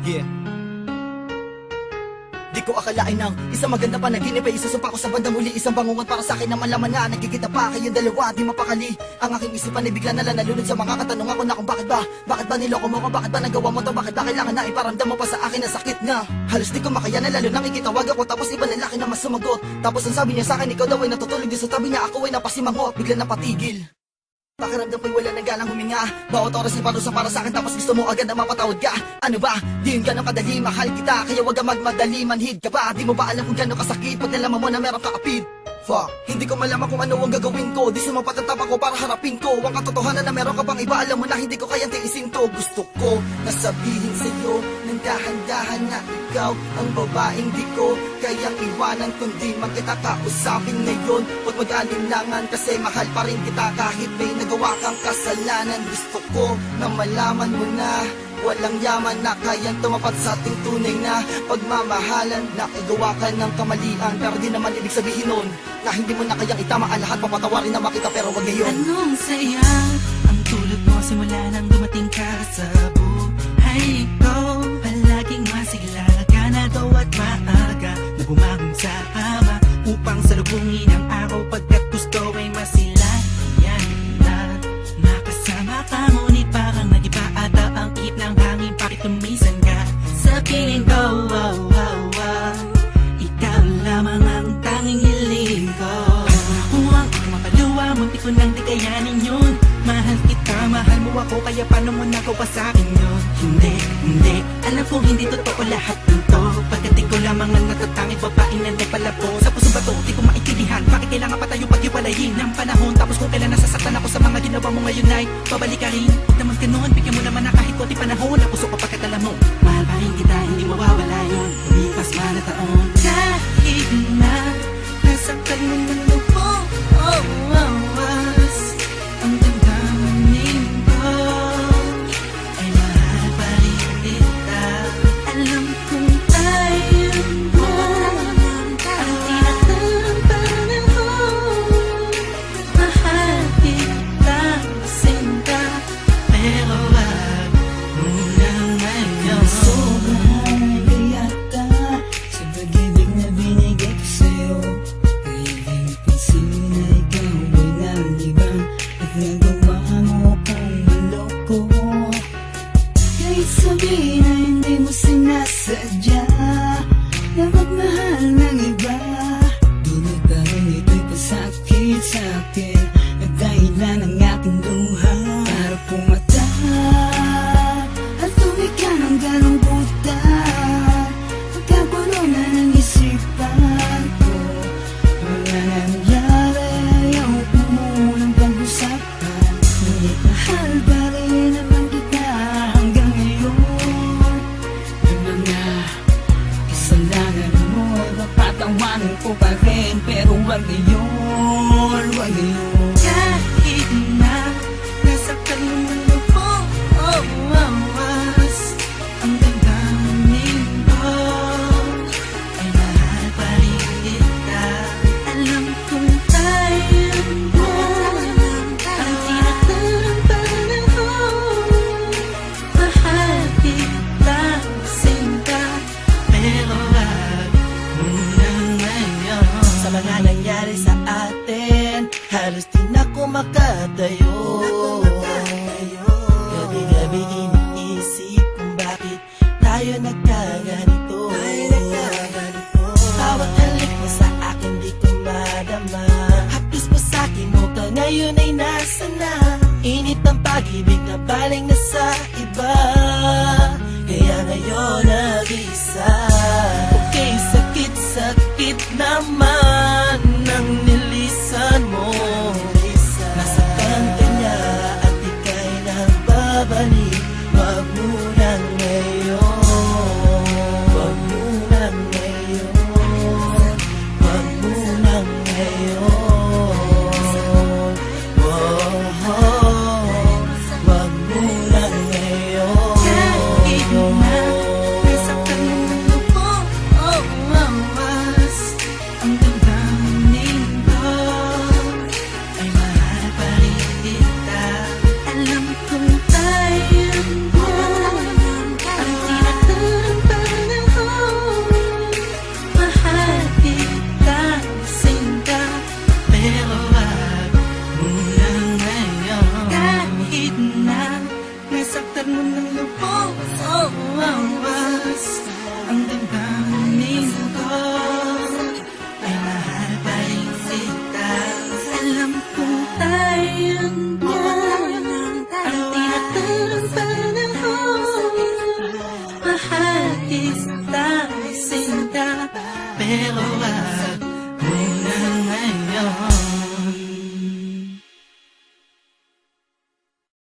Yeah. Di ko akalain ng isang maganda panaginip ay isusumpa ko sa bandang muli. Isang bangungot para sa akin na malaman na nagkikita pa kayong dalawa, di mapakali. Ang aking isipan ay bigla na lang nalunod sa mga katanungan ko na kung bakit ba niloko mo ko, bakit ba nagawa mo to, bakit ba kailangan na iparamdam mo pa sa akin na sakit na halos di ko makaya na, lalo nang ikitawag ako tapos iba lalaki na mas sumagot. Tapos ang sabi niya sa akin, ikaw daw ay natutulog din sa tabi niya, ako ay napasimangot, bigla napatigil. Pakiramdam ko'y wala nang ganang huminga. Bawat oras ay parusa para sa akin tapos gusto mo agad na mapatawad ka. Ano ba? Di yun ganang kadali, mahal kita, kaya wag ka magmadali, manhid ka ba? Di mo ba alam kung gano'ng kasakit pag nalaman mo na meron ka kapit? Fuck, hindi ko malaman kung ano ang gagawin ko. Di sumapat ang tapak ko para harapin ko ang katotohanan na meron ka pang iba. Alam mo na hindi ko kayang tiisin to. Gusto ko nasabihin sa'yo ng dahan-dahan na ikaw ang babaeng di ko kayang iwanan, kundi magkita kausapin ngayon. Huwag mag-alinlangan kasi mahal pa rin kita kahit may nagawa kang kasalanan. Gusto ko na malaman mo na walang yaman na kayang tumapat sa ating tunay na pagmamahalan. Nakagawa ka ng kamalian pero di naman ibig sabihin nun na hindi mo na kayang itama ang lahat. Papatawarin na makita pero wag ngayon. Anong saya ang tulad mo simula nang dumating ka sa buhay ko. Palaging masigla ka na daw at maaga na bumangon sa ama upang salubungin ang araw pagkat gusto ay masilayan na makasama ka. Ngunit parang nagiba ata ang ihip ng hangin, bakit tumisan ka sa piling ko? Ikaw lamang ang tanging hiling ko. Huwag kang mapaluwa, munti ko nang di kayanin yun. Mahal kita, mahal mo ako, kaya paano mo nagawa sa akin yun? Hindi, alam kong hindi totoo lahat nito. Pagkat ikaw lamang ang natatanging babaeng na nagpalabo. Sa puso ba to, di ko maintindihan, bakit kailangan pa tayo pag-iwalayin ng panahon? Tapos kung kailan nasasaktan ako sa mga ginawa mo ngayon ay babalik ka rin. Huwag naman ganun, bigyan mo naman na kahit konti panahon. Ang puso ko pagkat alam mo, mahal pa rin kita, hindi mawawala yun. Lumipas man na taon, kahit na nasaktan mo ng lupo, ang damdamin ko ay mahal pa rin kita. Alam kong tayo mo ang tinatanong panahon. Mahal kita, sinta, pero wag muna ngayon. Sobrang kaya ka sa pag-ibig na binigay ko sa'yo. Kaya pansin na ikaw ay nalibang at nagawa mo kang maloko. Kahit sabihin na hindi mo sinasadya na magmahal ng iba, tunay pa rin ito'y pasakit sa akin at dahilan ng aking luha. Para pumata at tumika ng ganong buta, magkagulo na ng isipan ko. Wala na nangyari, ayaw ko munang pag-usapan. Ngunit mahal pa rin naman kita hanggang ngayon. Yung mga kasalanan mo, napatawanan ko pa rin, pero wag ngayon, wag ngayon. Kahit na nasaktan mo ng lupo, ang damdamin ko ay mahal pa rin kita. Alam kong tayo mo ang tinatanong panahon. Mahal kita, sinta, pero wag muna ngayon. Sa mga nangyari sa atin, halos di na ako makatayo. Gabi-gabi iniisip kung bakit tayo nagkaganito. Bawat halik mo sa akin di ko madama. Hapis mo sa akin mo ka ngayon ay nasa na. Init ng pag-ibig na baling na sa iba, kaya ngayon nag-isa. Okay, sakit naman ang nilisan mo. Nasaktan ka niya at ika'y nagbabalik. Wag muna ngayon, wag muna ngayon, wag muna ngayon. Wag muna ngayon. Kahit na nasaktan mo ng lupo, ang Pero